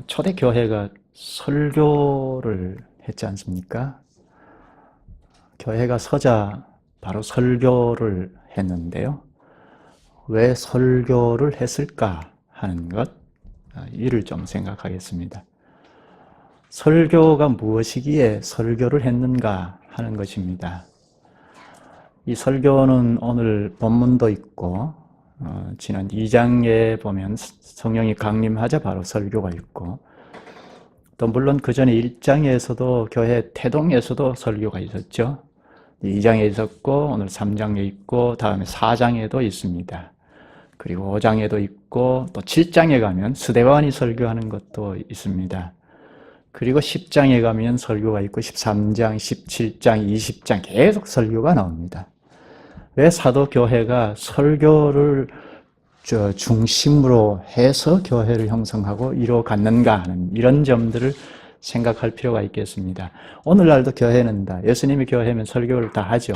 초대교회가 설교를 했지 않습니까? 교회가 서자 바로 설교를 했는데요. 왜 설교를 했을까 하는 것, 이를 좀 생각하겠습니다. 설교가 무엇이기에 설교를 했는가 하는 것입니다. 이 설교는 오늘 본문도 있고 지난 2장에 보면 성령이 강림하자 바로 설교가 있고, 또 물론 그 전에 1장에서도 교회 태동에서도 설교가 있었죠. 2장에 있었고 오늘 3장에 있고 다음에 4장에도 있습니다. 그리고 5장에도 있고 또 7장에 가면 스데반이 설교하는 것도 있습니다. 그리고 10장에 가면 설교가 있고 13장, 17장, 20장 계속 설교가 나옵니다. 왜 사도교회가 설교를 중심으로 해서 교회를 형성하고 이루어갔는가 하는 이런 점들을 생각할 필요가 있겠습니다. 오늘날도 교회는 다, 예수님의 교회면 설교를 다 하죠.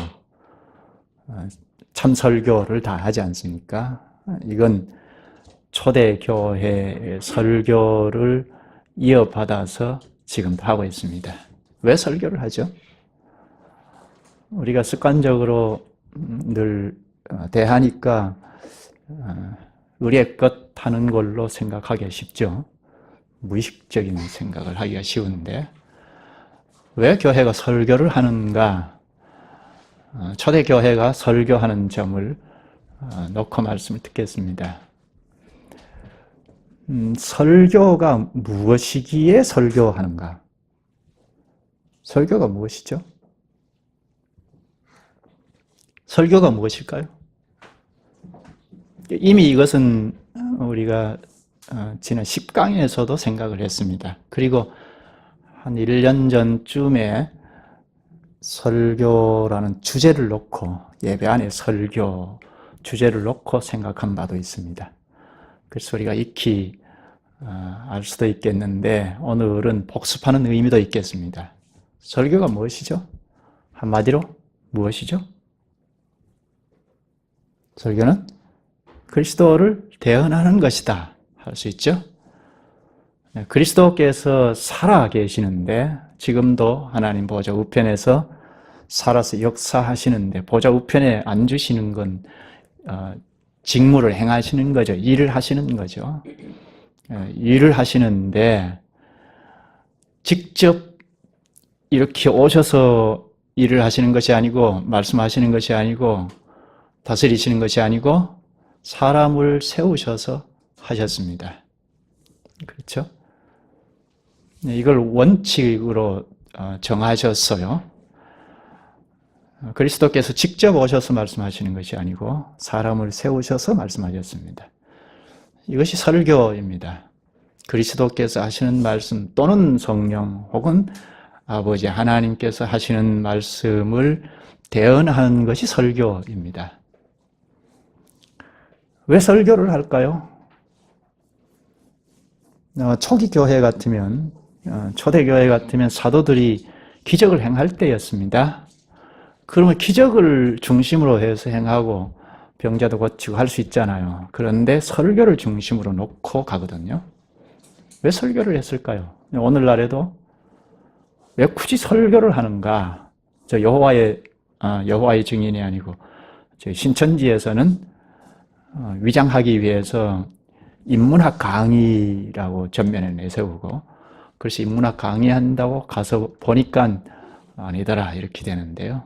참 설교를 다 하지 않습니까? 이건 초대교회의 설교를 이어받아서 지금도 하고 있습니다. 왜 설교를 하죠? 우리가 습관적으로 늘 대하니까 의례껏 하는 걸로 생각하기 쉽죠. 무의식적인 생각을 하기가 쉬운데, 왜 교회가 설교를 하는가? 초대교회가 설교하는 점을 놓고 말씀을 듣겠습니다. 설교가 무엇이기에 설교하는가? 설교가 무엇이죠? 설교가 무엇일까요? 이미 이것은 우리가 지난 10강에서도 생각을 했습니다. 그리고 한 1년 전쯤에 설교라는 주제를 놓고, 예배 안에 설교 주제를 놓고 생각한 바도 있습니다. 그래서 우리가 익히 알 수도 있겠는데 오늘은 복습하는 의미도 있겠습니다. 설교가 무엇이죠? 한마디로 무엇이죠? 설교는 그리스도를 대언하는 것이다 할 수 있죠. 그리스도께서 살아 계시는데, 지금도 하나님 보좌 우편에서 살아서 역사하시는데, 보좌 우편에 앉으시는 건 직무를 행하시는 거죠. 일을 하시는 거죠. 일을 하시는데 직접 이렇게 오셔서 일을 하시는 것이 아니고, 말씀하시는 것이 아니고, 다스리시는 것이 아니고 사람을 세우셔서 하셨습니다. 그렇죠? 이걸 원칙으로 정하셨어요. 그리스도께서 직접 오셔서 말씀하시는 것이 아니고 사람을 세우셔서 말씀하셨습니다. 이것이 설교입니다. 그리스도께서 하시는 말씀 또는 성령 혹은 아버지 하나님께서 하시는 말씀을 대언하는 것이 설교입니다. 왜 설교를 할까요? 초기 교회 같으면, 초대교회 같으면 사도들이 기적을 행할 때였습니다. 그러면 기적을 중심으로 해서 행하고 병자도 고치고 할 수 있잖아요. 그런데 설교를 중심으로 놓고 가거든요. 왜 설교를 했을까요? 오늘날에도 왜 굳이 설교를 하는가? 저 여호와의 증인이 아니고 저희 신천지에서는 위장하기 위해서 인문학 강의라고 전면에 내세우고, 그래서 인문학 강의한다고 가서 보니까 아니더라 이렇게 되는데요.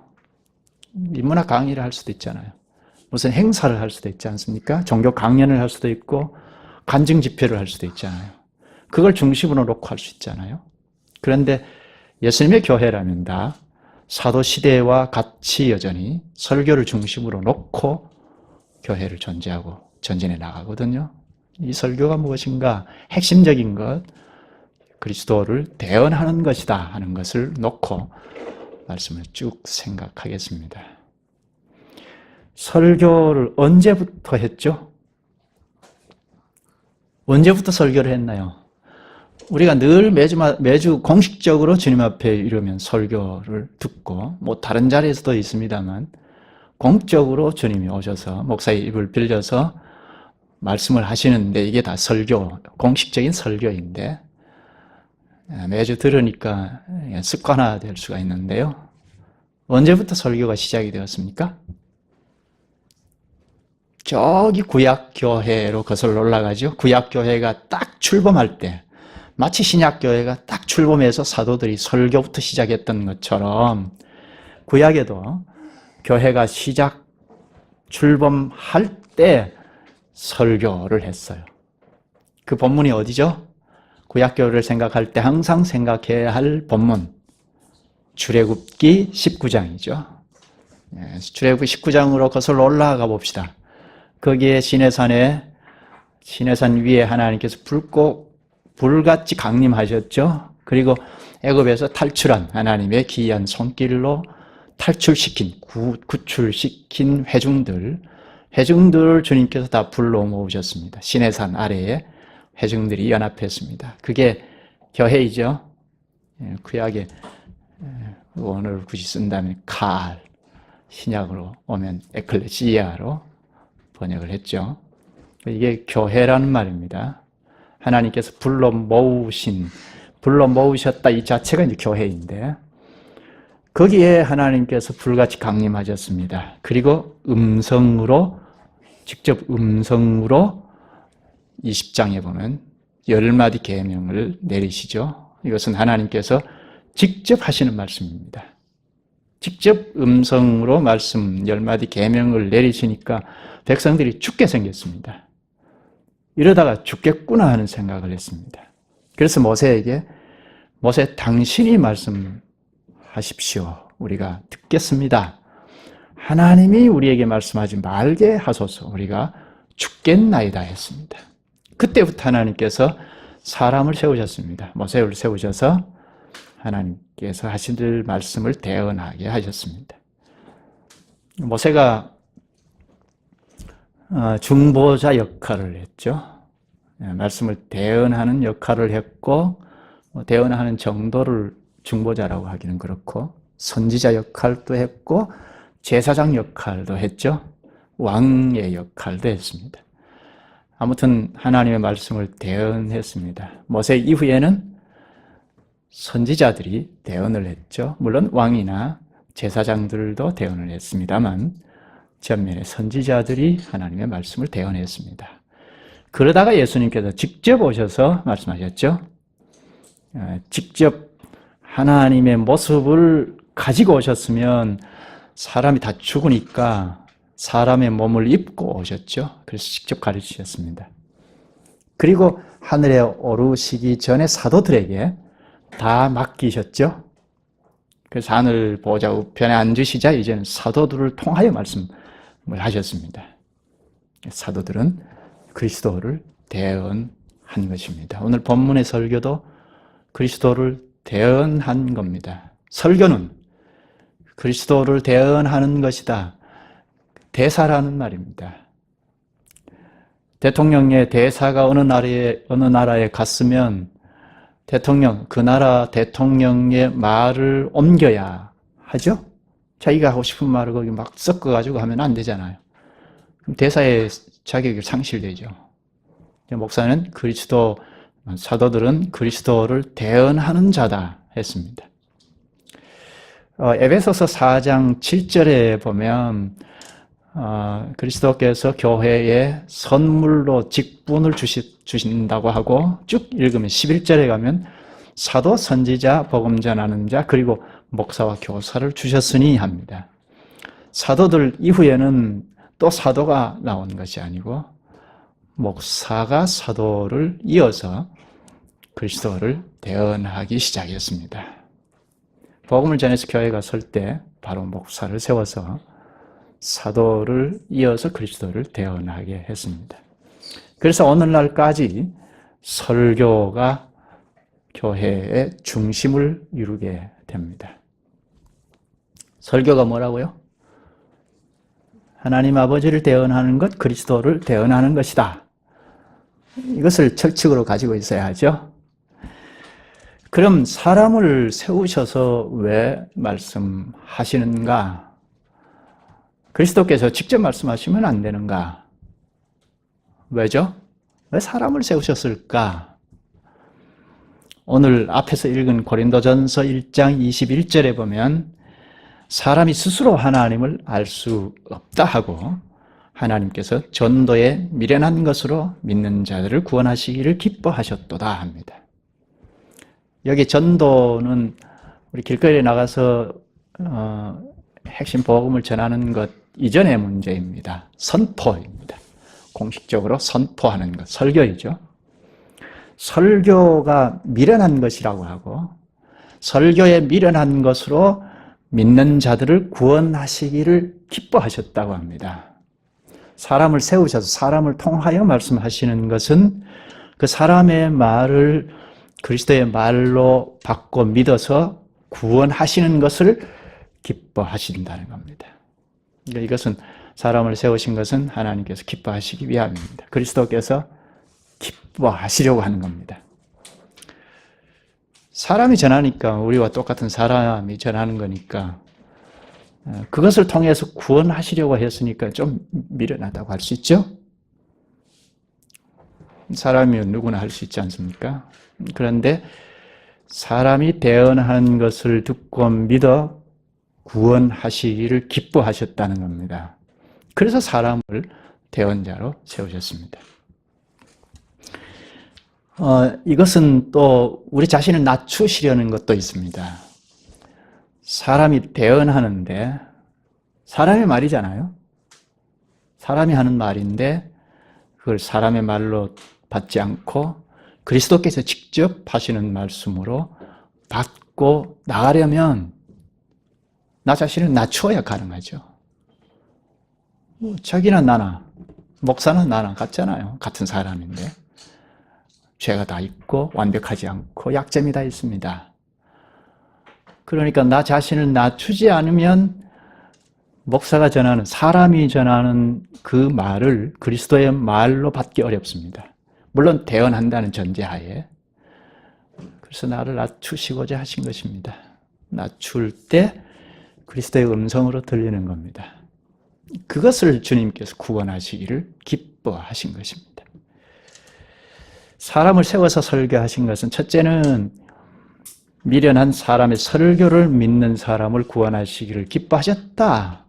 인문학 강의를 할 수도 있잖아요. 무슨 행사를 할 수도 있지 않습니까? 종교 강연을 할 수도 있고 간증 집회를 할 수도 있잖아요. 그걸 중심으로 놓고 할 수 있잖아요. 그런데 예수님의 교회라면 다 사도 시대와 같이 여전히 설교를 중심으로 놓고 교회를 존재하고 전진해 나가거든요. 이 설교가 무엇인가? 핵심적인 것, 그리스도를 대언하는 것이다 하는 것을 놓고 말씀을 쭉 생각하겠습니다. 설교를 언제부터 했죠? 언제부터 설교를 했나요? 우리가 늘 매주 공식적으로 주님 앞에 이르면 설교를 듣고, 뭐 다른 자리에서도 있습니다만 공적으로 주님이 오셔서 목사의 입을 빌려서 말씀을 하시는데, 이게 다 설교, 공식적인 설교인데, 매주 들으니까 습관화될 수가 있는데요. 언제부터 설교가 시작이 되었습니까? 저기 구약교회로 거슬러 올라가죠. 구약교회가 딱 출범할 때, 마치 신약교회가 딱 출범해서 사도들이 설교부터 시작했던 것처럼 구약에도 교회가 출범할 때 설교를 했어요. 그 본문이 어디죠? 구약교회를 생각할 때 항상 생각해야 할 본문, 출애굽기 19장이죠. 출애굽기 19장으로 거슬러 올라가 봅시다. 거기에 시내산 위에 하나님께서 불같이 강림하셨죠. 그리고 애굽에서 탈출한 하나님의 기이한 손길로 구출시킨 회중들을 주님께서 다 불러 모으셨습니다. 시내산 아래에 회중들이 연합했습니다. 그게 교회이죠. 구약의 원어를 굳이 쓴다면 신약으로 오면 에클레시아로 번역을 했죠. 이게 교회라는 말입니다. 하나님께서 불러 모으셨다 이 자체가 이제 교회인데, 거기에 하나님께서 불같이 강림하셨습니다. 그리고 직접 음성으로 20장에 보면 10마디 계명을 내리시죠. 이것은 하나님께서 직접 하시는 말씀입니다. 직접 음성으로 10마디 계명을 내리시니까 백성들이 죽게 생겼습니다. 이러다가 죽겠구나 하는 생각을 했습니다. 그래서 모세 당신이 말씀하십시오. 우리가 듣겠습니다. 하나님이 우리에게 말씀하지 말게 하소서. 우리가 죽겠나이다 했습니다. 그때부터 하나님께서 사람을 세우셨습니다. 모세를 세우셔서 하나님께서 하실 말씀을 대언하게 하셨습니다. 모세가 중보자 역할을 했죠. 말씀을 대언하는 역할을 했고, 대언하는 정도를 중보자라고 하기는 그렇고, 선지자 역할도 했고, 제사장 역할도 했죠. 왕의 역할도 했습니다. 아무튼 하나님의 말씀을 대언했습니다. 모세 이후에는 선지자들이 대언을 했죠. 물론 왕이나 제사장들도 대언을 했습니다만 전면에 선지자들이 하나님의 말씀을 대언했습니다. 그러다가 예수님께서 직접 오셔서 말씀하셨죠. 직접 하나님의 모습을 가지고 오셨으면 사람이 다 죽으니까 사람의 몸을 입고 오셨죠. 그래서 직접 가르치셨습니다. 그리고 하늘에 오르시기 전에 사도들에게 다 맡기셨죠. 그래서 하늘 보좌 우편에 앉으시자 이제는 사도들을 통하여 말씀을 하셨습니다. 사도들은 그리스도를 대언한 것입니다. 오늘 본문의 설교도 그리스도를 대언한 겁니다. 설교는 그리스도를 대언하는 것이다. 대사라는 말입니다. 대통령의 대사가 어느 나라에 갔으면 그 나라 대통령의 말을 옮겨야 하죠? 자기가 하고 싶은 말을 거기 막 섞어가지고 하면 안 되잖아요. 그럼 대사의 자격이 상실되죠. 목사는 사도들은 그리스도를 대언하는 자다 했습니다. 에베소서 4장 7절에 보면 그리스도께서 교회에 선물로 직분을 주신다고 하고 쭉 읽으면 11절에 가면 사도, 선지자, 복음 전하는 자, 그리고 목사와 교사를 주셨으니 합니다. 사도들 이후에는 또 사도가 나온 것이 아니고 목사가 사도를 이어서 그리스도를 대언하기 시작했습니다. 복음을 전해서 교회가 설 때 바로 목사를 세워서 사도를 이어서 그리스도를 대언하게 했습니다. 그래서 오늘날까지 설교가 교회의 중심을 이루게 됩니다. 설교가 뭐라고요? 하나님 아버지를 대언하는 것, 그리스도를 대언하는 것이다. 이것을 철칙으로 가지고 있어야 하죠. 그럼 사람을 세우셔서 왜 말씀하시는가? 그리스도께서 직접 말씀하시면 안 되는가? 왜죠? 왜 사람을 세우셨을까? 오늘 앞에서 읽은 고린도전서 1장 21절에 보면 사람이 스스로 하나님을 알 수 없다 하고 하나님께서 전도에 미련한 것으로 믿는 자들을 구원하시기를 기뻐하셨도다 합니다. 여기 전도는 우리 길거리에 나가서 핵심 복음을 전하는 것 이전의 문제입니다. 선포입니다. 공식적으로 선포하는 것, 설교이죠. 설교가 미련한 것이라고 하고 설교에 미련한 것으로 믿는 자들을 구원하시기를 기뻐하셨다고 합니다. 사람을 세우셔서 사람을 통하여 말씀하시는 것은 그 사람의 말을 그리스도의 말로 받고 믿어서 구원하시는 것을 기뻐하신다는 겁니다. 그러니까 이것은 사람을 세우신 것은 하나님께서 기뻐하시기 위함입니다. 그리스도께서 기뻐하시려고 하는 겁니다. 사람이 전하니까 우리와 똑같은 사람이 전하는 거니까 그것을 통해서 구원하시려고 했으니까 좀 미련하다고 할 수 있죠? 사람이면 누구나 할 수 있지 않습니까? 그런데 사람이 대언한 것을 듣고 믿어 구원하시기를 기뻐하셨다는 겁니다. 그래서 사람을 대언자로 세우셨습니다. 이것은 또 우리 자신을 낮추시려는 것도 있습니다. 사람이 대언하는데 사람의 말이잖아요. 사람이 하는 말인데 그걸 사람의 말로 받지 않고 그리스도께서 직접 하시는 말씀으로 받고 나가려면 나 자신을 낮추어야 가능하죠. 자기나 나나 목사는 나랑 같잖아요. 같은 사람인데 죄가 다 있고 완벽하지 않고 약점이 다 있습니다. 그러니까 나 자신을 낮추지 않으면 목사가 전하는, 사람이 전하는 그 말을 그리스도의 말로 받기 어렵습니다. 물론 대언한다는 전제하에. 그래서 나를 낮추시고자 하신 것입니다. 낮출 때 그리스도의 음성으로 들리는 겁니다. 그것을 주님께서 구원하시기를 기뻐하신 것입니다. 사람을 세워서 설교하신 것은 첫째는 미련한 사람의 설교를 믿는 사람을 구원하시기를 기뻐하셨다.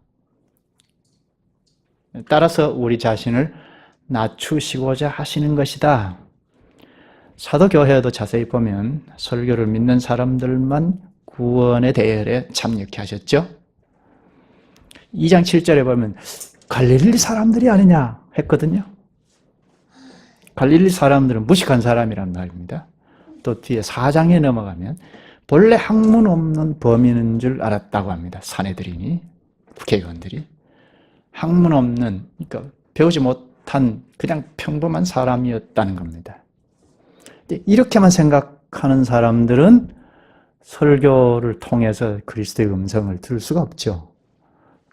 따라서 우리 자신을 낮추시고자 하시는 것이다. 사도교회도 자세히 보면 설교를 믿는 사람들만 구원의 대열에 참여케 하셨죠. 2장 7절에 보면 갈릴리 사람들이 아니냐 했거든요. 갈릴리 사람들은 무식한 사람이란 말입니다. 또 뒤에 4장에 넘어가면 본래 학문 없는 범인인 줄 알았다고 합니다. 사내들이니 국회의원들이 학문 없는, 그러니까 배우지 못한 그냥 평범한 사람이었다는 겁니다. 이렇게만 생각하는 사람들은 설교를 통해서 그리스도의 음성을 들을 수가 없죠.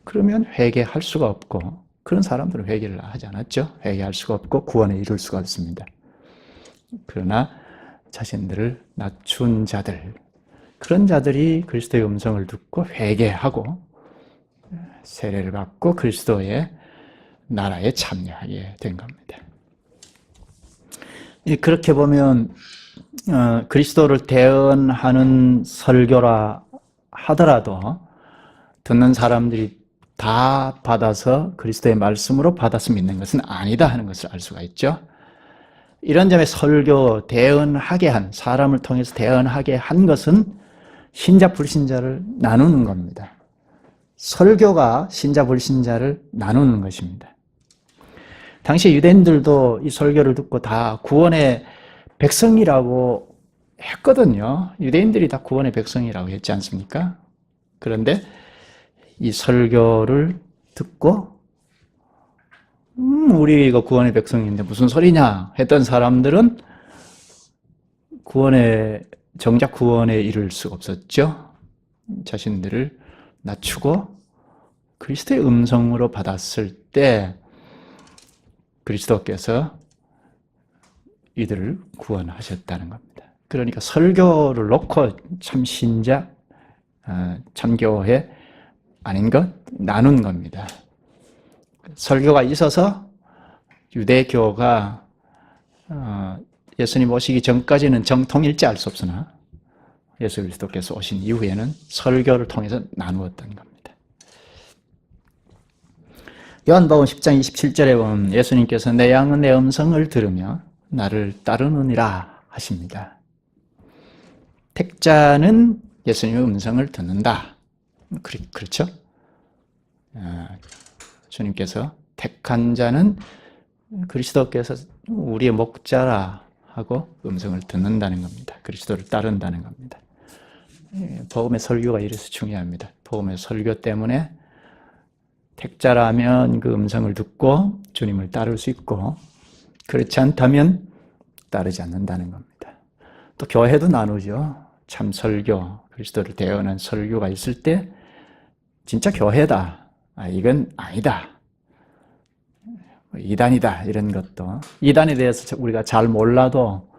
그러면 회개할 수가 없고, 그런 사람들은 회개를 하지 않았죠. 회개할 수가 없고 구원에 이룰 수가 없습니다. 그러나 자신들을 낮춘 자들, 그런 자들이 그리스도의 음성을 듣고 회개하고 세례를 받고 그리스도의 나라에 참여하게 된 겁니다. 그렇게 보면 그리스도를 대언하는 설교라 하더라도 듣는 사람들이 다 받아서 그리스도의 말씀으로 받아서 믿는 것은 아니다 하는 것을 알 수가 있죠. 이런 점에 설교, 대언하게 한, 사람을 통해서 대언하게 한 것은 신자 불신자를 나누는 겁니다. 설교가 신자 불신자를 나누는 것입니다. 당시 유대인들도 이 설교를 듣고 다 구원의 백성이라고 했거든요. 유대인들이 다 구원의 백성이라고 했지 않습니까? 그런데 이 설교를 듣고 우리가 구원의 백성인데 무슨 소리냐 했던 사람들은 정작 구원에 이를 수가 없었죠. 자신들을 낮추고 그리스도의 음성으로 받았을 때 그리스도께서 이들을 구원하셨다는 겁니다. 그러니까 설교를 놓고 참 신자, 참교회 아닌 것 나눈 겁니다. 설교가 있어서 유대교가 예수님 오시기 전까지는 정통일지 알 수 없으나 예수 그리스도께서 오신 이후에는 설교를 통해서 나누었던 겁니다. 요한복음 10장 27절에 보면 예수님께서 내 양은 내 음성을 들으며 나를 따르느니라 하십니다. 택자는 예수님의 음성을 듣는다. 그렇죠? 주님께서 택한 자는 그리스도께서 우리의 목자라 하고 음성을 듣는다는 겁니다. 그리스도를 따른다는 겁니다. 복음의 설교가 이래서 중요합니다. 복음의 설교 때문에 택자라면 그 음성을 듣고 주님을 따를 수 있고 그렇지 않다면 따르지 않는다는 겁니다. 또 교회도 나누죠. 참 설교, 그리스도를 대언한 설교가 있을 때 진짜 교회다. 이건 아니다. 이단이다. 이런 것도 이단에 대해서 우리가 잘 몰라도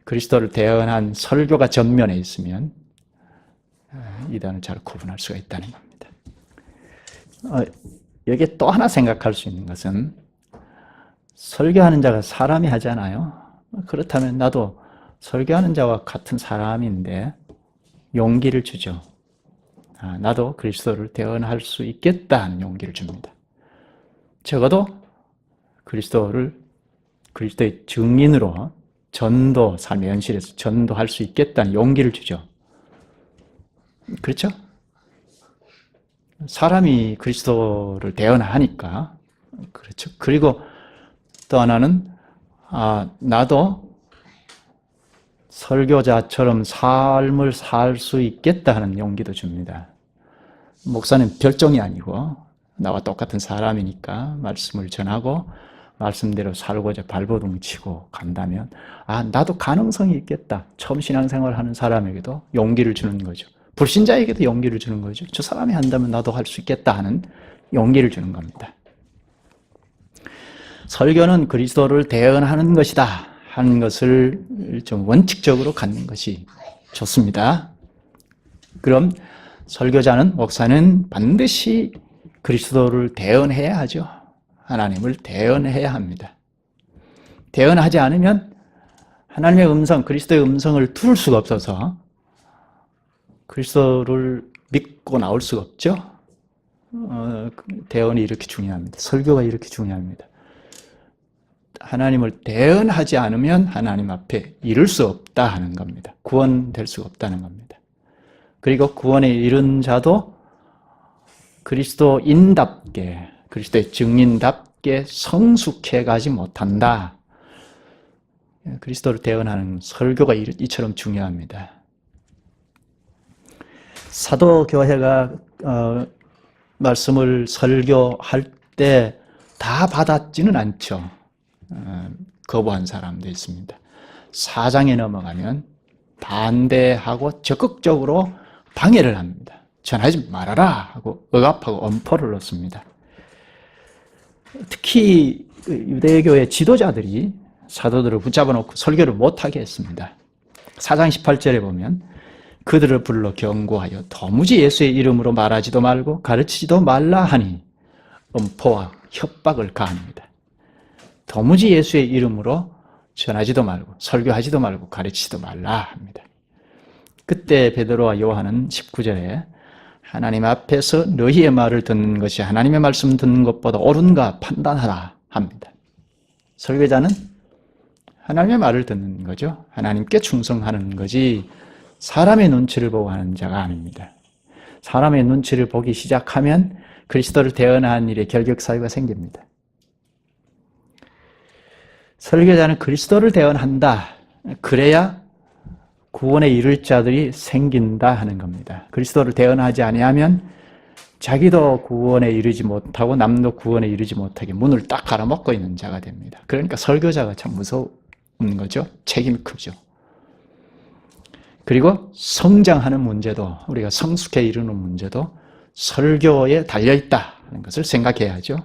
그리스도를 대언한 설교가 전면에 있으면 이단을 잘 구분할 수가 있다는 겁니다. 여기에 또 하나 생각할 수 있는 것은 설교하는 자가 사람이 하잖아요. 그렇다면 나도 설교하는 자와 같은 사람인데 용기를 주죠. 나도 그리스도를 대언할 수 있겠다 하는 용기를 줍니다. 적어도 그리스도의 증인으로 전도, 삶의 현실에서 전도할 수 있겠다는 용기를 주죠. 그렇죠? 사람이 그리스도를 대언하니까. 그렇죠. 그리고 또 하나는, 나도 설교자처럼 삶을 살 수 있겠다 하는 용기도 줍니다. 목사는 별종이 아니고, 나와 똑같은 사람이니까 말씀을 전하고, 말씀대로 살고자 발버둥 치고 간다면, 나도 가능성이 있겠다. 처음 신앙생활 하는 사람에게도 용기를 주는 거죠. 불신자에게도 용기를 주는 거죠. 저 사람이 한다면 나도 할 수 있겠다 하는 용기를 주는 겁니다. 설교는 그리스도를 대언하는 것이다 하는 것을 좀 원칙적으로 갖는 것이 좋습니다. 그럼 설교자는, 목사는 반드시 그리스도를 대언해야 하죠. 하나님을 대언해야 합니다. 대언하지 않으면 하나님의 음성, 그리스도의 음성을 들을 수가 없어서 그리스도를 믿고 나올 수가 없죠. 대언이 이렇게 중요합니다. 설교가 이렇게 중요합니다. 하나님을 대언하지 않으면 하나님 앞에 이룰 수 없다 하는 겁니다. 구원될 수가 없다는 겁니다. 그리고 구원에 이른 자도 그리스도인답게, 그리스도의 증인답게 성숙해 가지 못한다. 그리스도를 대언하는 설교가 이처럼 중요합니다. 사도교회가 말씀을 설교할 때 다 받았지는 않죠. 거부한 사람도 있습니다. 4장에 넘어가면 반대하고 적극적으로 방해를 합니다. 전하지 말아라 하고 억압하고 엄포를 놓습니다. 특히 유대교의 지도자들이 사도들을 붙잡아 놓고 설교를 못하게 했습니다. 4장 18절에 보면 그들을 불러 경고하여 도무지 예수의 이름으로 말하지도 말고 가르치지도 말라 하니 엄포와 협박을 가합니다. 도무지 예수의 이름으로 전하지도 말고 설교하지도 말고 가르치지도 말라 합니다. 그때 베드로와 요한은 19절에 하나님 앞에서 너희의 말을 듣는 것이 하나님의 말씀 듣는 것보다 옳은가 판단하라 합니다. 설교자는 하나님의 말을 듣는 거죠. 하나님께 충성하는 거지 사람의 눈치를 보고 하는 자가 아닙니다. 사람의 눈치를 보기 시작하면 그리스도를 대언하는 일에 결격사유가 생깁니다. 설교자는 그리스도를 대언한다. 그래야 구원에 이를 자들이 생긴다 하는 겁니다. 그리스도를 대언하지 아니하면 자기도 구원에 이르지 못하고 남도 구원에 이르지 못하게 문을 딱 갈아먹고 있는 자가 됩니다. 그러니까 설교자가 참 무서운 거죠. 책임이 크죠. 그리고 성장하는 문제도, 우리가 성숙해 이르는 문제도 설교에 달려있다 하는 것을 생각해야죠.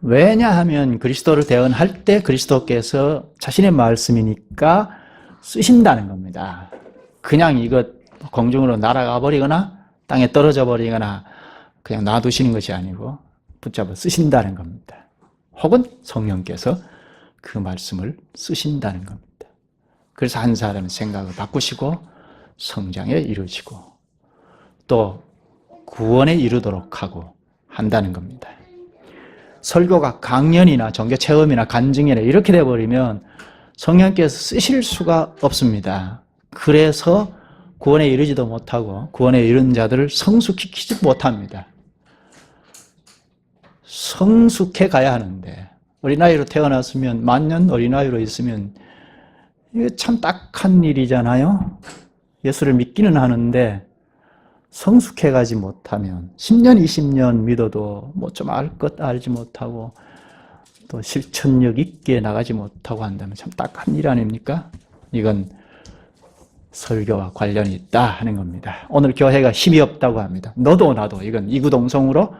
왜냐하면 그리스도를 대언할 때 그리스도께서 자신의 말씀이니까 쓰신다는 겁니다. 그냥 이것 공중으로 날아가 버리거나 땅에 떨어져 버리거나 그냥 놔두시는 것이 아니고 붙잡아 쓰신다는 겁니다. 혹은 성령께서 그 말씀을 쓰신다는 겁니다. 그래서 한 사람의 생각을 바꾸시고 성장에 이루어지고 또 구원에 이르도록 하고 한다는 겁니다. 설교가 강연이나 종교체험이나 간증이나 이렇게 되어버리면 성령께서 쓰실 수가 없습니다. 그래서 구원에 이르지도 못하고 구원에 이른 자들을 성숙시키지 못합니다. 성숙해 가야 하는데 어린아이로 태어났으면 만년 어린아이로 있으면 이게 참 딱한 일이잖아요. 예수를 믿기는 하는데 성숙해 가지 못하면 10년, 20년 믿어도 뭐 좀 알 것 알지 못하고 또 실천력 있게 나가지 못하고 한다면 참 딱한 일 아닙니까? 이건 설교와 관련이 있다 하는 겁니다. 오늘 교회가 힘이 없다고 합니다. 너도 나도 이건 이구동성으로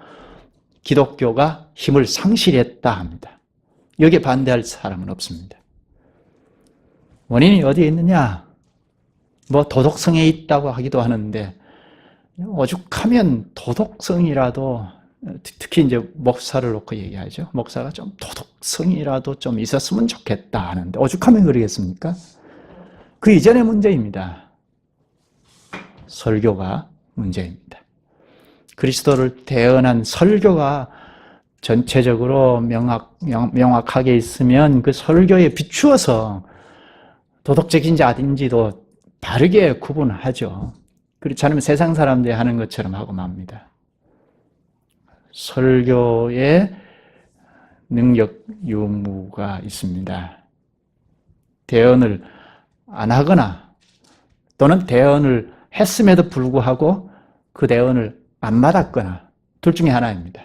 기독교가 힘을 상실했다 합니다. 여기에 반대할 사람은 없습니다. 원인이 어디에 있느냐? 뭐 도덕성에 있다고 하기도 하는데 오죽하면 도덕성이라도 특히 이제 목사를 놓고 얘기하죠. 목사가 좀 도덕성이라도 좀 있었으면 좋겠다 하는데 오죽하면 그러겠습니까? 그 이전의 문제입니다. 설교가 문제입니다. 그리스도를 대언한 설교가 전체적으로 명확하게 있으면 그 설교에 비추어서 도덕적인지 아닌지도 바르게 구분하죠. 그렇지 않으면 세상 사람들이 하는 것처럼 하고 맙니다. 설교에 능력 유무가 있습니다. 대언을 안 하거나 또는 대언을 했음에도 불구하고 그 대언을 안 받았거나 둘 중에 하나입니다.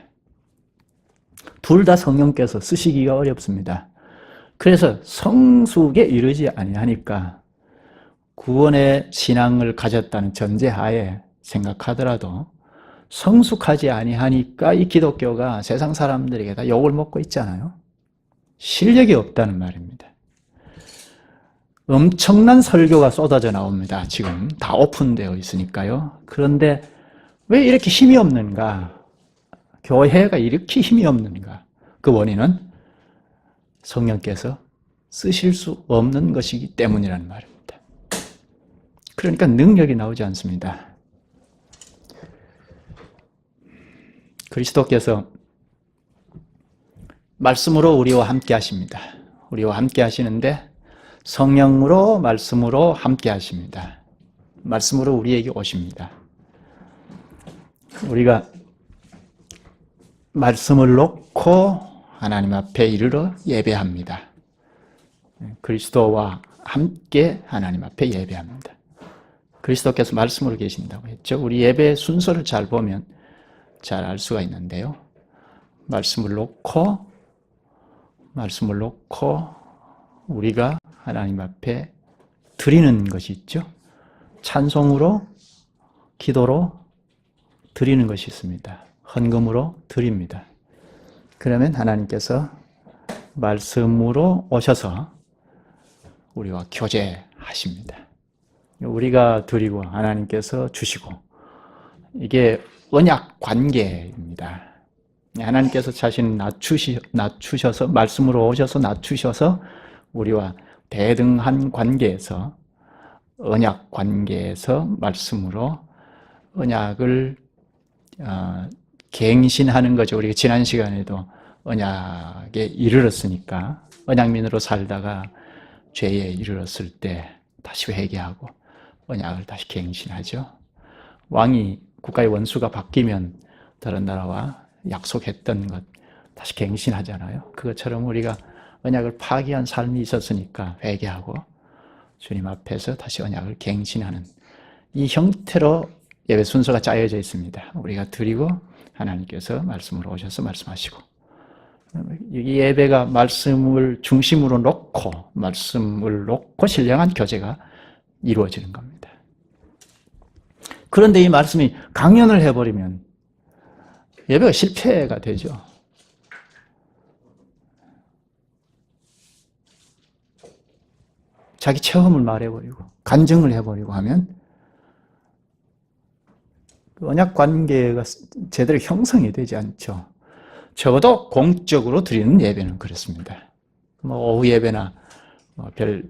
둘 다 성령께서 쓰시기가 어렵습니다. 그래서 성숙에 이르지 아니하니까 구원의 신앙을 가졌다는 전제하에 생각하더라도 성숙하지 아니하니까 이 기독교가 세상 사람들에게 다 욕을 먹고 있잖아요. 실력이 없다는 말입니다. 엄청난 설교가 쏟아져 나옵니다. 지금 다 오픈되어 있으니까요. 그런데 왜 이렇게 힘이 없는가? 교회가 이렇게 힘이 없는가? 그 원인은 성령께서 쓰실 수 없는 것이기 때문이라는 말입니다. 그러니까 능력이 나오지 않습니다. 그리스도께서 말씀으로 우리와 함께 하십니다. 우리와 함께 하시는데 성령으로 말씀으로 함께 하십니다. 말씀으로 우리에게 오십니다. 우리가 말씀을 놓고 하나님 앞에 이르러 예배합니다. 그리스도와 함께 하나님 앞에 예배합니다. 그리스도께서 말씀으로 계신다고 했죠. 우리 예배 순서를 잘 보면 잘 알 수가 있는데요. 말씀을 놓고 우리가 하나님 앞에 드리는 것이 있죠. 찬송으로, 기도로 드리는 것이 있습니다. 헌금으로 드립니다. 그러면 하나님께서 말씀으로 오셔서 우리와 교제하십니다. 우리가 드리고 하나님께서 주시고 이게 언약 관계입니다. 하나님께서 자신을 낮추셔서 말씀으로 오셔서 낮추셔서 우리와 대등한 관계에서 언약 관계에서 말씀으로 언약을 갱신하는 거죠. 우리가 지난 시간에도 언약에 이르렀으니까 언약민으로 살다가 죄에 이르렀을 때 다시 회개하고 언약을 다시 갱신하죠. 왕이 국가의 원수가 바뀌면 다른 나라와 약속했던 것 다시 갱신하잖아요. 그것처럼 우리가 언약을 파기한 삶이 있었으니까 회개하고 주님 앞에서 다시 언약을 갱신하는 이 형태로 예배 순서가 짜여져 있습니다. 우리가 드리고 하나님께서 말씀으로 오셔서 말씀하시고 이 예배가 말씀을 중심으로 말씀을 놓고 신령한 교제가 이루어지는 겁니다. 그런데 이 말씀이 강연을 해버리면 예배가 실패가 되죠. 자기 체험을 말해버리고 간증을 해버리고 하면 언약 관계가 제대로 형성이 되지 않죠. 적어도 공적으로 드리는 예배는 그렇습니다. 뭐 오후 예배나 별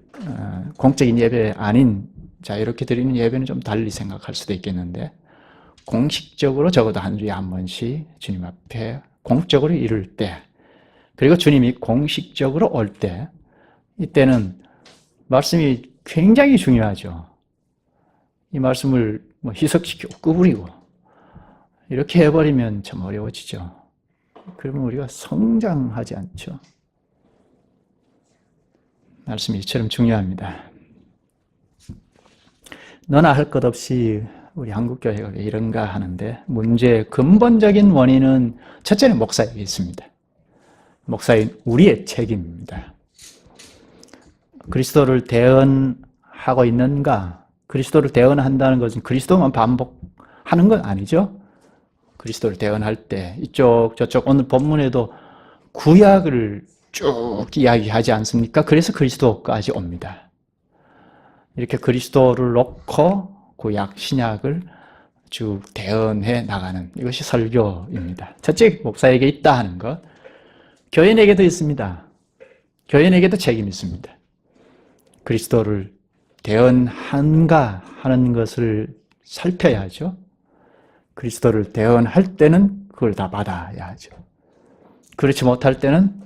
공적인 예배 아닌 자유롭게 드리는 예배는 좀 달리 생각할 수도 있겠는데, 공식적으로 적어도 한 주에 한 번씩 주님 앞에 공적으로 이룰 때, 그리고 주님이 공식적으로 올 때, 이때는 말씀이 굉장히 중요하죠. 이 말씀을 희석시키고 구부리고 이렇게 해버리면 참 어려워지죠. 그러면 우리가 성장하지 않죠. 말씀이 이처럼 중요합니다. 너나 할 것 없이 우리 한국교회가 왜 이런가 하는데, 문제의 근본적인 원인은 첫째는 목사에게 있습니다. 목사인 우리의 책임입니다. 그리스도를 대언하고 있는가? 그리스도를 대언한다는 것은 그리스도만 반복하는 건 아니죠. 그리스도를 대언할 때 이쪽 저쪽 오늘 본문에도 구약을 쭉 이야기하지 않습니까? 그래서 그리스도까지 옵니다. 이렇게 그리스도를 놓고 구약 신약을 쭉 대언해 나가는, 이것이 설교입니다. 첫째, 목사에게 있다 하는 것. 교인에게도 있습니다. 교인에게도 책임이 있습니다. 그리스도를 대언한가 하는 것을 살펴야 하죠. 그리스도를 대언할 때는 그걸 다 받아야 하죠. 그렇지 못할 때는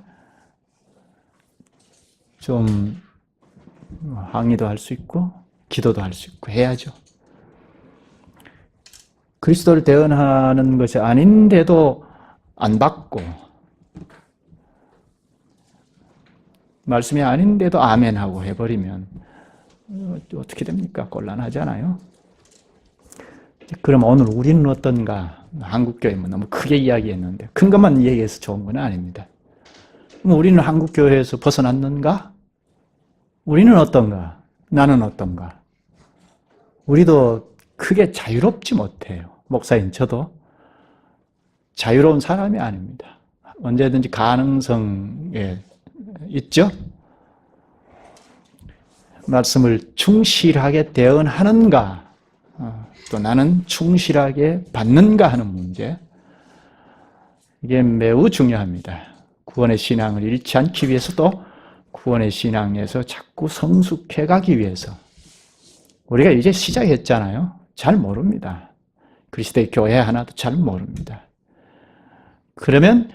좀 항의도 할 수 있고 기도도 할 수 있고 해야죠. 그리스도를 대언하는 것이 아닌데도 안 받고, 말씀이 아닌데도 아멘하고 해버리면 어떻게 됩니까? 곤란하잖아요. 그럼 오늘 우리는 어떤가? 한국교회는 너무 크게 이야기했는데 큰 것만 이야기해서 좋은 건 아닙니다. 우리는 한국교회에서 벗어났는가? 우리는 어떤가? 나는 어떤가? 우리도 크게 자유롭지 못해요. 목사인 저도 자유로운 사람이 아닙니다. 언제든지 가능성에 있죠? 말씀을 충실하게 대언하는가? 또 나는 충실하게 받는가 하는 문제, 이게 매우 중요합니다. 구원의 신앙을 잃지 않기 위해서도 구원의 신앙에서 자꾸 성숙해 가기 위해서. 우리가 이제 시작했잖아요. 잘 모릅니다. 그리스도의 교회 하나도 잘 모릅니다. 그러면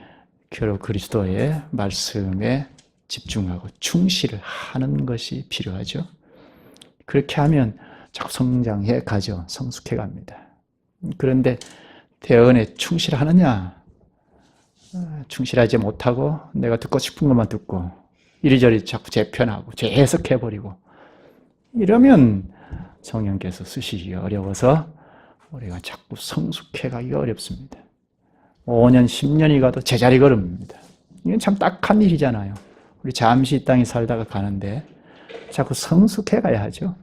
결국 그리스도의 말씀에 집중하고 충실을 하는 것이 필요하죠. 그렇게 하면 자꾸 성장해 가죠. 성숙해 갑니다. 그런데 대언에 충실하느냐? 충실하지 못하고 내가 듣고 싶은 것만 듣고 이리저리 자꾸 재편하고 재해석해버리고 이러면 성령께서 쓰시기 어려워서 우리가 자꾸 성숙해 가기가 어렵습니다. 5년, 10년이 가도 제자리 걸음입니다. 이건 참 딱한 일이잖아요. 우리 잠시 이 땅에 살다가 가는데 자꾸 성숙해 가야 하죠.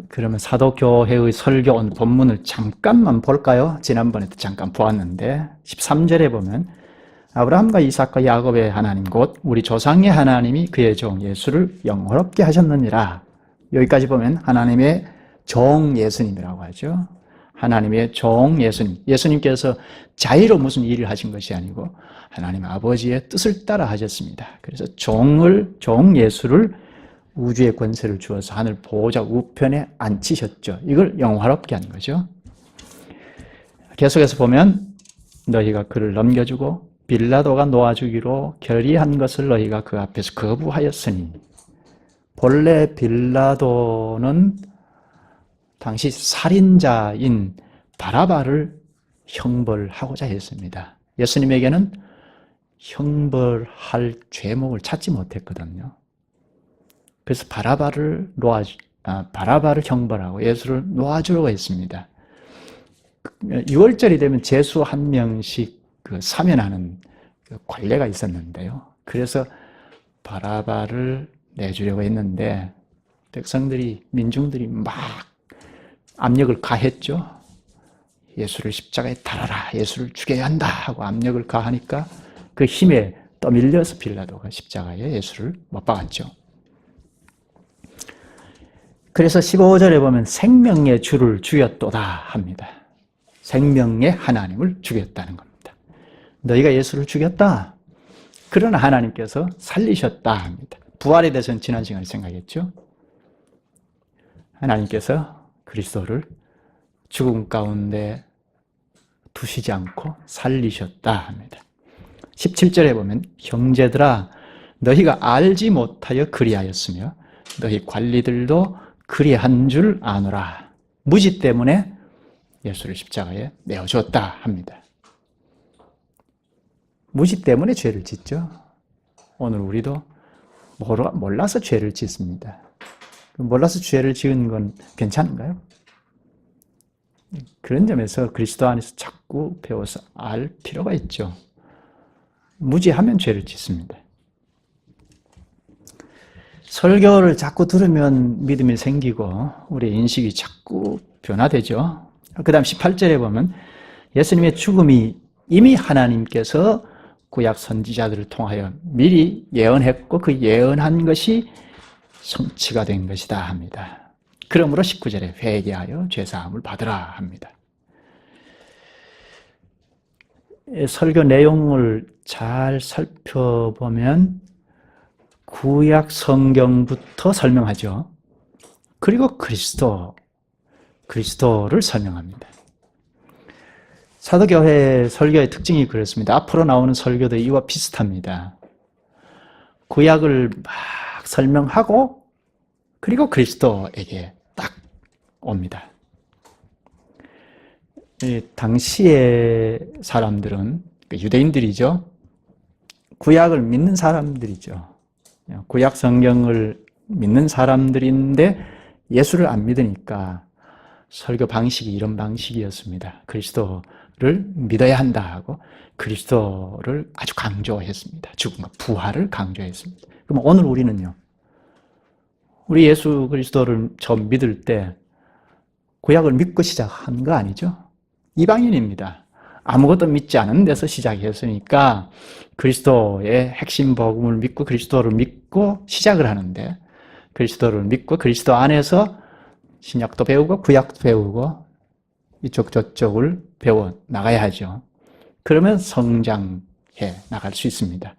그러면 사도교회의 설교 오늘 본문을 잠깐만 볼까요? 지난번에도 잠깐 보았는데 13절에 보면 아브라함과 이삭과 야곱의 하나님 곧 우리 조상의 하나님이 그의 종 예수를 영화롭게 하셨느니라. 여기까지 보면 하나님의 종 예수님이라고 하죠. 하나님의 종 예수님. 예수님께서 자의로 무슨 일을 하신 것이 아니고 하나님 아버지의 뜻을 따라 하셨습니다. 그래서 종 예수를 우주의 권세를 주어서 하늘 보호자 우편에 앉히셨죠. 이걸 영화롭게 한 거죠. 계속해서 보면 너희가 그를 넘겨주고 빌라도가 놓아주기로 결의한 것을 너희가 그 앞에서 거부하였으니. 본래 빌라도는 당시 살인자인 바라바를 형벌하고자 했습니다. 예수님에게는 형벌할 죄목을 찾지 못했거든요. 그래서 바라바를 형벌하고 예수를 놓아주려고 했습니다. 6월절이 되면 제수 한 명씩 사면하는 관례가 있었는데요. 그래서 바라바를 내주려고 했는데 민중들이 막 압력을 가했죠. 예수를 십자가에 달아라, 예수를 죽여야 한다 하고 압력을 가하니까 그 힘에 떠밀려서 빌라도가 십자가에 예수를 못 박았죠. 그래서 15절에 보면 생명의 주를 죽였도다 합니다. 생명의 하나님을 죽였다는 겁니다. 너희가 예수를 죽였다. 그러나 하나님께서 살리셨다 합니다. 부활에 대해서는 지난 시간에 생각했죠. 하나님께서 그리스도를 죽음 가운데 두시지 않고 살리셨다 합니다. 17절에 보면 형제들아 너희가 알지 못하여 그리하였으며 너희 관리들도 그리한 줄 아노라. 무지 때문에 예수를 십자가에 내어주었다 합니다. 무지 때문에 죄를 짓죠. 오늘 우리도 몰라서 죄를 짓습니다. 몰라서 죄를 지은 건 괜찮은가요? 그런 점에서 그리스도 안에서 자꾸 배워서 알 필요가 있죠. 무지하면 죄를 짓습니다. 설교를 자꾸 들으면 믿음이 생기고 우리의 인식이 자꾸 변화되죠. 그 다음 18절에 보면 예수님의 죽음이 이미 하나님께서 구약 선지자들을 통하여 미리 예언했고 그 예언한 것이 성취가 된 것이다 합니다. 그러므로 19절에 회개하여 죄사함을 받으라 합니다. 설교 내용을 잘 살펴보면 구약 성경부터 설명하죠. 그리고 그리스도를 설명합니다. 사도교회 설교의 특징이 그렇습니다. 앞으로 나오는 설교도 이와 비슷합니다. 구약을 막 설명하고 그리고 그리스도에게 딱 옵니다. 당시의 사람들은 유대인들이죠. 구약을 믿는 사람들이죠. 구약 성경을 믿는 사람들인데 예수를 안 믿으니까 설교 방식이 이런 방식이었습니다. 그리스도를 믿어야 한다 하고 그리스도를 아주 강조했습니다. 죽음과 부활을 강조했습니다. 그럼 오늘 우리는요. 우리 예수 그리스도를 처음 믿을 때 구약을 믿고 시작한 거 아니죠? 이방인입니다. 아무것도 믿지 않은 데서 시작했으니까 그리스도의 핵심 복음을 믿고 그리스도를 믿고 시작을 하는데 그리스도를 믿고 그리스도 안에서 신약도 배우고 구약도 배우고 이쪽 저쪽을 배워 나가야 하죠. 그러면 성장해 나갈 수 있습니다.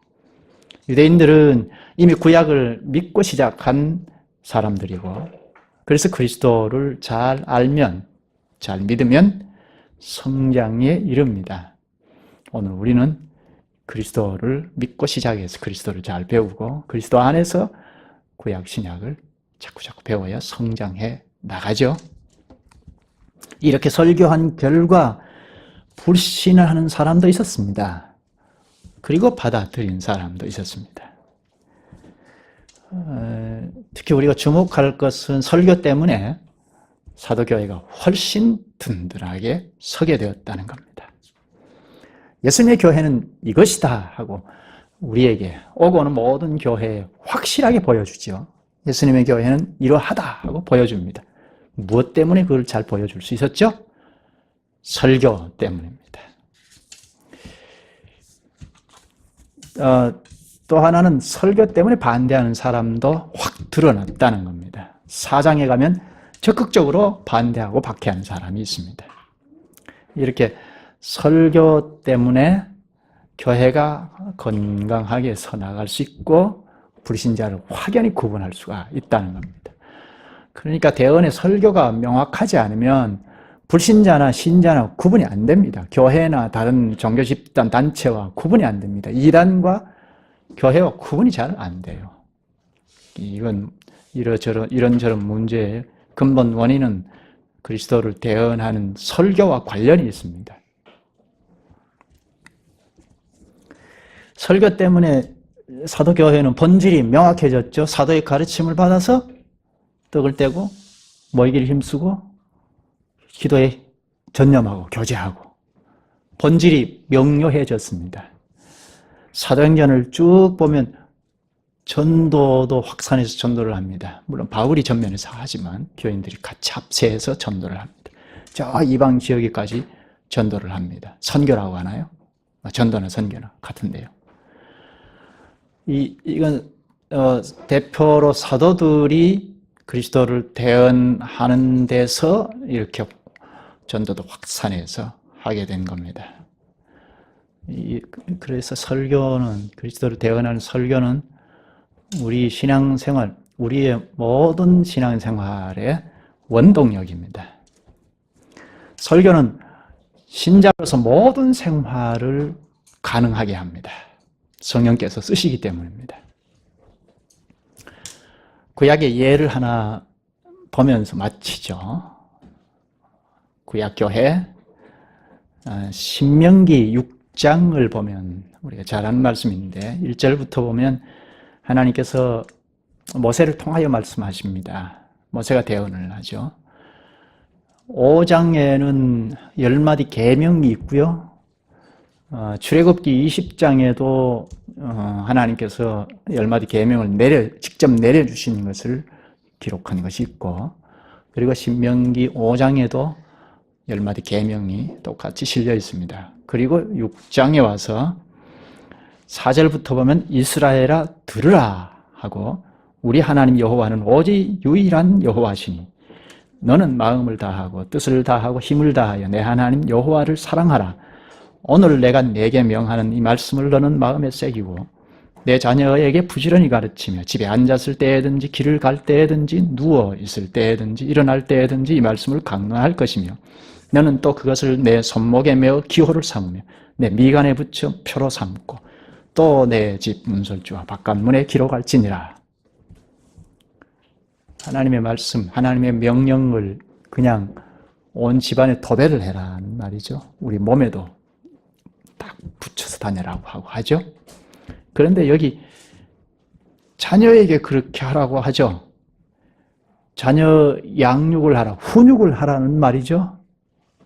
유대인들은 이미 구약을 믿고 시작한 사람들이고 그래서 그리스도를 잘 알면 잘 믿으면 성장에 이릅니다. 오늘 우리는 그리스도를 믿고 시작해서 그리스도를 잘 배우고 그리스도 안에서 구약 신약을 자꾸 배워야 성장해 나가죠. 이렇게 설교한 결과 불신을 하는 사람도 있었습니다. 그리고 받아들인 사람도 있었습니다. 특히 우리가 주목할 것은 설교 때문에 사도교회가 훨씬 든든하게 서게 되었다는 겁니다. 예수님의 교회는 이것이다 하고 우리에게 오고 오는 모든 교회에 확실하게 보여주죠. 예수님의 교회는 이러하다 하고 보여줍니다. 무엇 때문에 그걸 잘 보여줄 수 있었죠? 설교 때문입니다. 또 하나는 설교 때문에 반대하는 사람도 확 드러났다는 겁니다. 4장에 가면 적극적으로 반대하고 박해하는 사람이 있습니다. 이렇게 설교 때문에 교회가 건강하게 서나갈 수 있고 불신자를 확연히 구분할 수가 있다는 겁니다. 그러니까 대언의 설교가 명확하지 않으면 불신자나 신자나 구분이 안 됩니다. 교회나 다른 종교 집단 단체와 구분이 안 됩니다. 이단과 교회와 구분이 잘 안 돼요. 이건 이런저런 문제의 근본 원인은 그리스도를 대언하는 설교와 관련이 있습니다. 설교 때문에 사도교회는 본질이 명확해졌죠. 사도의 가르침을 받아서 떡을 떼고 모이기를 힘쓰고 기도에 전념하고 교제하고 본질이 명료해졌습니다. 사도행전을 쭉 보면 전도도 확산해서 전도를 합니다. 물론 바울이 전면에서 하지만 교인들이 같이 합세해서 전도를 합니다. 저 이방 지역에까지 전도를 합니다. 선교라고 하나요? 전도나 선교나 같은데요. 이건 대표로 사도들이 그리스도를 대언하는 데서 이렇게 전도도 확산해서 하게 된 겁니다. 그래서 설교는, 그리스도를 대언하는 설교는 우리 신앙생활, 우리의 모든 신앙생활의 원동력입니다. 설교는 신자로서 모든 생활을 가능하게 합니다. 성령께서 쓰시기 때문입니다. 구약의 예를 하나 보면서 마치죠. 구약교회 신명기 6장을 보면 우리가 잘 아는 말씀인데 1절부터 보면 하나님께서 모세를 통하여 말씀하십니다. 모세가 대언을 하죠. 5장에는 10마디 계명이 있고요. 출애굽기 20장에도 하나님께서 10마디 계명을 직접 내려주시는 것을 기록한 것이 있고, 그리고 신명기 5장에도 10마디 계명이 똑같이 실려 있습니다. 그리고 6장에 와서 4절부터 보면 이스라엘아 들으라 하고, 우리 하나님 여호와는 오직 유일한 여호와시니 너는 마음을 다하고 뜻을 다하고 힘을 다하여 내 하나님 여호와를 사랑하라. 오늘 내가 네게 명하는 이 말씀을 너는 마음에 새기고 내 자녀에게 부지런히 가르치며 집에 앉았을 때에든지 길을 갈 때에든지 누워 있을 때에든지 일어날 때에든지 이 말씀을 강론할 것이며 너는 또 그것을 내 손목에 메어 기호를 삼으며 내 미간에 붙여 표로 삼고 또 내 집 문설주와 바깥문에 기록할지니라. 하나님의 말씀, 하나님의 명령을 그냥 온 집안에 도배를 해라는 말이죠. 우리 몸에도 딱 붙여서 다니라고 하고 하죠. 그런데 여기 자녀에게 그렇게 하라고 하죠. 자녀 양육을 하라, 훈육을 하라는 말이죠.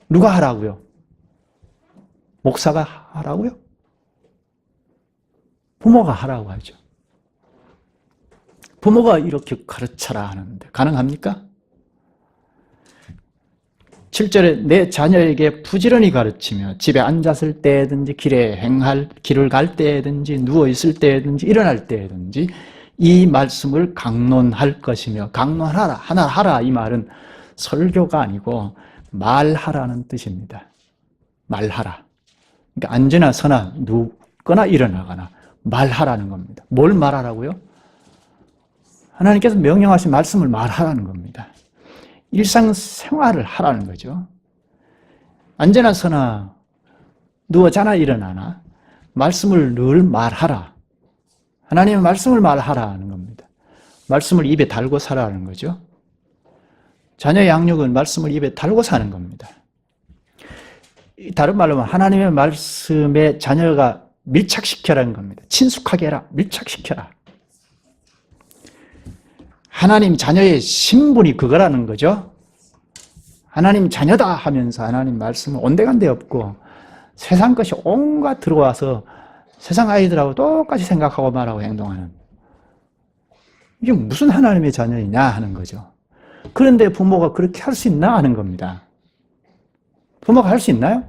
누가 하라고요? 목사가 하라고요? 부모가 하라고 하죠. 부모가 이렇게 가르쳐라 하는데 가능합니까? 7절에 내 자녀에게 부지런히 가르치며 집에 앉았을 때든지 길을 갈 때든지 누워 있을 때든지 일어날 때든지 이 말씀을 강론할 것이며, 강론하라, 하나 하라 이 말은 설교가 아니고 말하라는 뜻입니다. 말하라. 그러니까 앉으나 서나 눕거나 일어나거나 말하라는 겁니다. 뭘 말하라고요? 하나님께서 명령하신 말씀을 말하라는 겁니다. 일상생활을 하라는 거죠. 앉으나 서나 누워 자나 일어나나 말씀을 늘 말하라. 하나님의 말씀을 말하라는 겁니다. 말씀을 입에 달고 살아라는 거죠. 자녀 양육은 말씀을 입에 달고 사는 겁니다. 다른 말로 하면 하나님의 말씀에 자녀가 밀착시켜라는 겁니다. 친숙하게 해라. 밀착시켜라. 하나님 자녀의 신분이 그거라는 거죠. 하나님 자녀다 하면서 하나님 말씀은 온데간데 없고 세상 것이 온갖 들어와서 세상 아이들하고 똑같이 생각하고 말하고 행동하는, 이게 무슨 하나님의 자녀이냐 하는 거죠. 그런데 부모가 그렇게 할 수 있나 하는 겁니다. 부모가 할 수 있나요?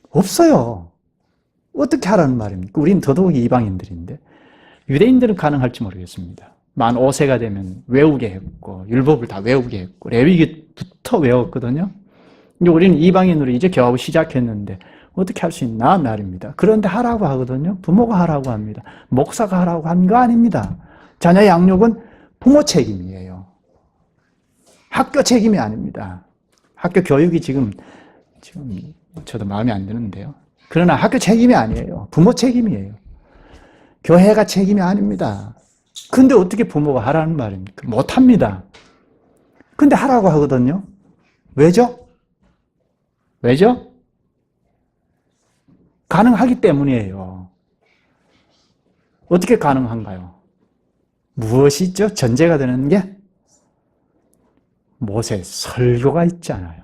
없어요. 어떻게 하라는 말입니까? 우린 더더욱이 이방인들인데, 유대인들은 가능할지 모르겠습니다. 만 5세가 되면 외우게 했고 율법을 다 외우게 했고 레위기부터 외웠거든요. 근데 우리는 이방인으로 이제 겨우 시작했는데 어떻게 할 수 있나 말입니다. 그런데 하라고 하거든요. 부모가 하라고 합니다. 목사가 하라고 한 거 아닙니다. 자녀 양육은 부모 책임이에요. 학교 책임이 아닙니다. 학교 교육이 지금 저도 마음에 안 드는데요. 그러나 학교 책임이 아니에요. 부모 책임이에요. 교회가 책임이 아닙니다. 근데 어떻게 부모가 하라는 말입니까? 못합니다. 근데 하라고 하거든요. 왜죠? 왜죠? 가능하기 때문이에요. 어떻게 가능한가요? 무엇이 있죠? 전제가 되는 게 모세 설교가 있잖아요.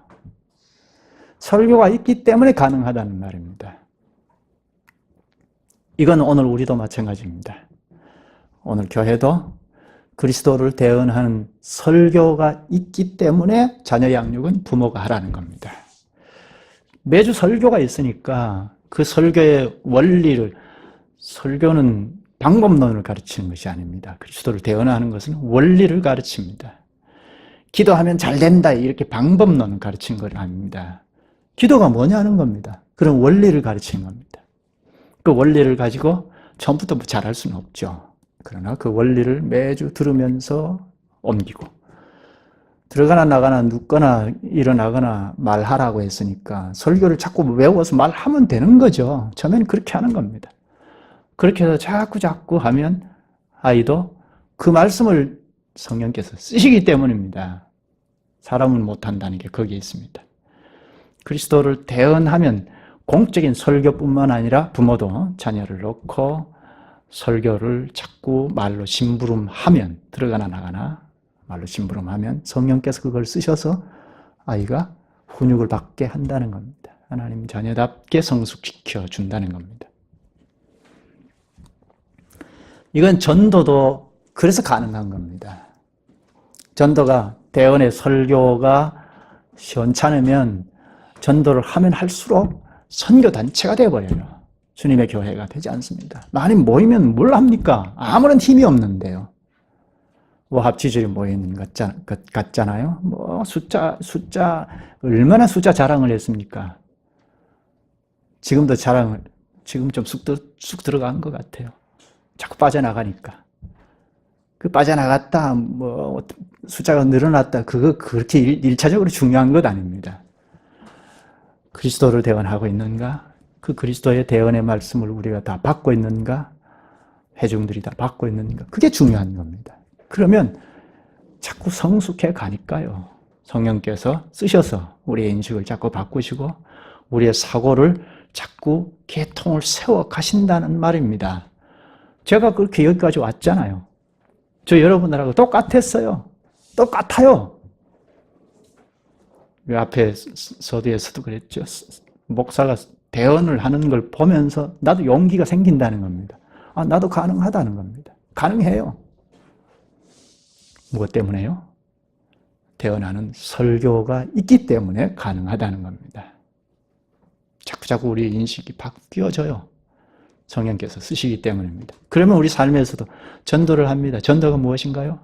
설교가 있기 때문에 가능하다는 말입니다. 이건 오늘 우리도 마찬가지입니다. 오늘 교회도 그리스도를 대언하는 설교가 있기 때문에 자녀 양육은 부모가 하라는 겁니다. 매주 설교가 있으니까 그 설교의 원리를, 설교는 방법론을 가르치는 것이 아닙니다. 그리스도를 대언하는 것은 원리를 가르칩니다. 기도하면 잘 된다 이렇게 방법론을 가르치는 건 아닙니다. 기도가 뭐냐는 겁니다. 그런 원리를 가르치는 겁니다. 그 원리를 가지고 처음부터 잘할 수는 없죠. 그러나 그 원리를 매주 들으면서 옮기고, 들어가나 나가나 눕거나 일어나거나 말하라고 했으니까 설교를 자꾸 외워서 말하면 되는 거죠. 처음에는 그렇게 하는 겁니다. 그렇게 해서 자꾸 하면 아이도 그 말씀을 성령께서 쓰시기 때문입니다. 사람은 못한다는 게 거기에 있습니다. 그리스도를 대언하면 공적인 설교뿐만 아니라 부모도 자녀를 놓고 설교를 자꾸 말로 심부름하면, 들어가나 나가나 말로 심부름하면 성령께서 그걸 쓰셔서 아이가 훈육을 받게 한다는 겁니다. 하나님 자녀답게 성숙시켜 준다는 겁니다. 이건 전도도 그래서 가능한 겁니다. 전도가, 대언의 설교가 시원찮으면 전도를 하면 할수록 선교단체가 되어버려요. 주님의 교회가 되지 않습니다. 많이 모이면 뭘 합니까? 아무런 힘이 없는데요. 합지절이 모이는 것 같잖아요. 숫자, 얼마나 숫자 자랑을 했습니까? 지금도 지금 좀 쑥 들어간 것 같아요. 자꾸 빠져나가니까. 그 빠져나갔다, 숫자가 늘어났다, 그거 그렇게 일차적으로 중요한 것 아닙니다. 그리스도를 대언하고 있는가? 그 그리스도의 대언의 말씀을 우리가 다 받고 있는가? 회중들이 다 받고 있는가? 그게 중요한 겁니다. 그러면 자꾸 성숙해 가니까요. 성령께서 쓰셔서 우리의 인식을 자꾸 바꾸시고 우리의 사고를 자꾸 계통을 세워 가신다는 말입니다. 제가 그렇게 여기까지 왔잖아요. 저 여러분들하고 똑같았어요. 똑같아요. 앞에 서두에서도 그랬죠. 목사가 대언을 하는 걸 보면서 나도 용기가 생긴다는 겁니다. 나도 가능하다는 겁니다. 가능해요. 무엇 때문에요? 대언하는 설교가 있기 때문에 가능하다는 겁니다. 자꾸 우리 인식이 바뀌어져요. 성령께서 쓰시기 때문입니다. 그러면 우리 삶에서도 전도를 합니다. 전도가 무엇인가요?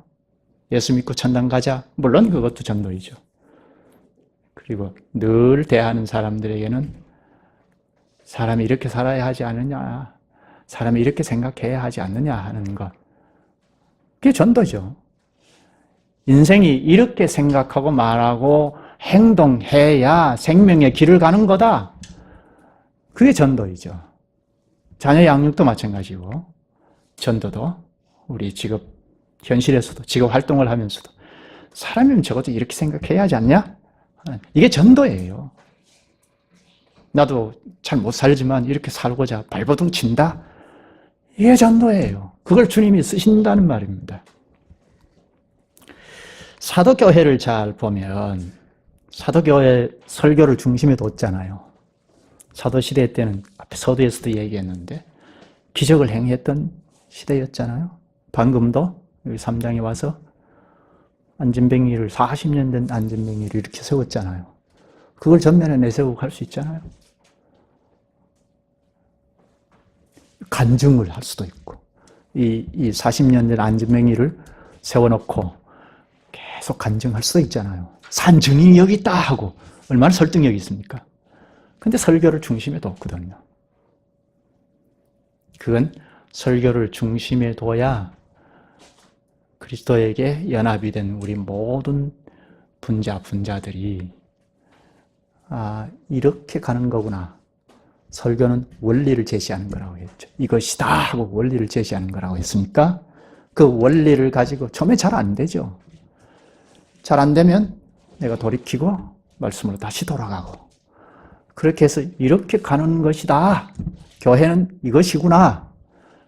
예수 믿고 천당 가자. 물론 그것도 전도이죠. 그리고 늘 대하는 사람들에게는 사람이 이렇게 살아야 하지 않느냐, 사람이 이렇게 생각해야 하지 않느냐 하는 것. 그게 전도죠. 인생이 이렇게 생각하고 말하고 행동해야 생명의 길을 가는 거다. 그게 전도이죠. 자녀 양육도 마찬가지고 전도도 우리 직업 현실에서도 직업 활동을 하면서도 사람이면 적어도 이렇게 생각해야 하지 않냐? 이게 전도예요. 나도 잘 못 살지만 이렇게 살고자 발버둥 친다? 이게 전도예요. 그걸 주님이 쓰신다는 말입니다. 사도교회를 잘 보면 사도교회 설교를 중심에 뒀잖아요. 사도시대 때는 앞에 서두에서도 얘기했는데 기적을 행했던 시대였잖아요. 방금도 여기 3장에 와서 안진뱅이를 40년 된 안진뱅이를 이렇게 세웠잖아요. 그걸 전면에 내세우고 할 수 있잖아요. 간증을 할 수도 있고 이 40년 된 안진뱅이를 세워놓고 계속 간증할 수도 있잖아요. 산 증인이 여기 있다 하고 얼마나 설득력이 있습니까? 근데 설교를 중심에 뒀거든요. 그건 설교를 중심에 둬야 그리스도에게 연합이 된 우리 모든 분자들이 이렇게 가는 거구나. 설교는 원리를 제시하는 거라고 했죠. 이것이다 하고 원리를 제시하는 거라고 했으니까 그 원리를 가지고 처음에 잘 안 되죠. 잘 안 되면 내가 돌이키고 말씀으로 다시 돌아가고 그렇게 해서 이렇게 가는 것이다. 교회는 이것이구나.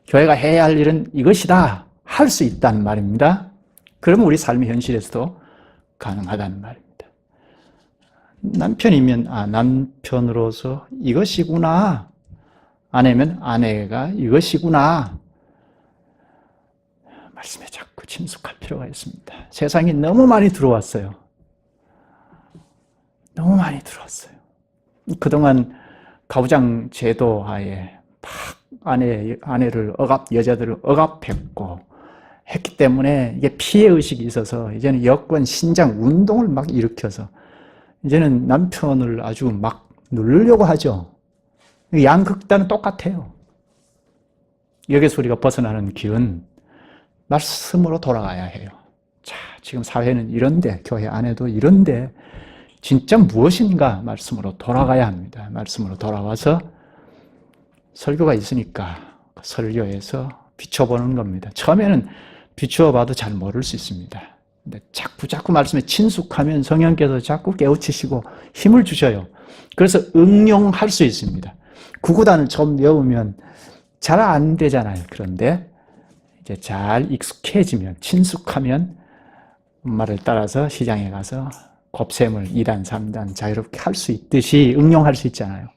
교회가 해야 할 일은 이것이다. 할 수 있다는 말입니다. 그러면 우리 삶의 현실에서도 가능하다는 말입니다. 남편이면 남편으로서 이것이구나. 아내면 아내가 이것이구나. 말씀에 자꾸 친숙할 필요가 있습니다. 세상이 너무 많이 들어왔어요. 너무 많이 들어왔어요. 그동안 가부장 제도 하에 막 아내를 여자들을 억압했고 했기 때문에 이게 피해의식이 있어서 이제는 여권 신장 운동을 막 일으켜서 이제는 남편을 아주 막 누르려고 하죠. 양극단은 똑같아요. 여기서 우리가 벗어나는 길은 말씀으로 돌아가야 해요. 자, 지금 사회는 이런데, 교회 안에도 이런데, 진짜 무엇인가 말씀으로 돌아가야 합니다. 말씀으로 돌아와서 설교가 있으니까 설교에서 비춰보는 겁니다. 처음에는 비추어봐도 잘 모를 수 있습니다. 근데 자꾸 말씀에 친숙하면 성령께서 자꾸 깨우치시고 힘을 주셔요. 그래서 응용할 수 있습니다. 구구단을 처음 배우면 잘 안 되잖아요. 그런데 이제 잘 익숙해지면, 친숙하면 엄마를 따라서 시장에 가서 곱셈을 2단, 3단 자유롭게 할 수 있듯이 응용할 수 있잖아요.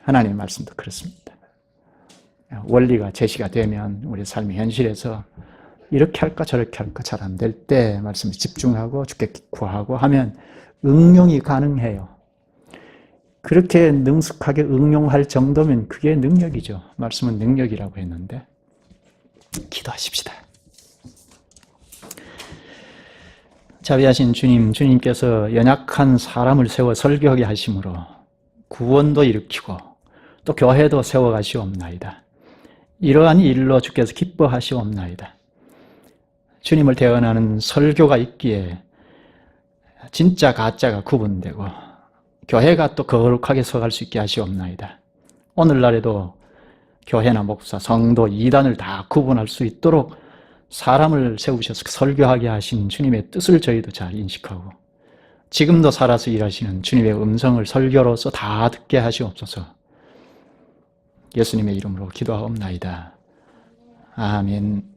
하나님의 말씀도 그렇습니다. 원리가 제시가 되면 우리 삶의 현실에서 이렇게 할까 저렇게 할까 잘 안 될 때 말씀에 집중하고 주께 구하고 하면 응용이 가능해요. 그렇게 능숙하게 응용할 정도면 그게 능력이죠. 말씀은 능력이라고 했는데 기도하십시다. 자비하신 주님, 주님께서 연약한 사람을 세워 설교하게 하심으로 구원도 일으키고 또 교회도 세워가시옵나이다. 이러한 일로 주께서 기뻐하시옵나이다. 주님을 대언하는 설교가 있기에 진짜 가짜가 구분되고 교회가 또 거룩하게 서갈 수 있게 하시옵나이다. 오늘날에도 교회나 목사, 성도, 이단을 다 구분할 수 있도록 사람을 세우셔서 설교하게 하신 주님의 뜻을 저희도 잘 인식하고 지금도 살아서 일하시는 주님의 음성을 설교로서 다 듣게 하시옵소서. 예수님의 이름으로 기도하옵나이다. 아멘.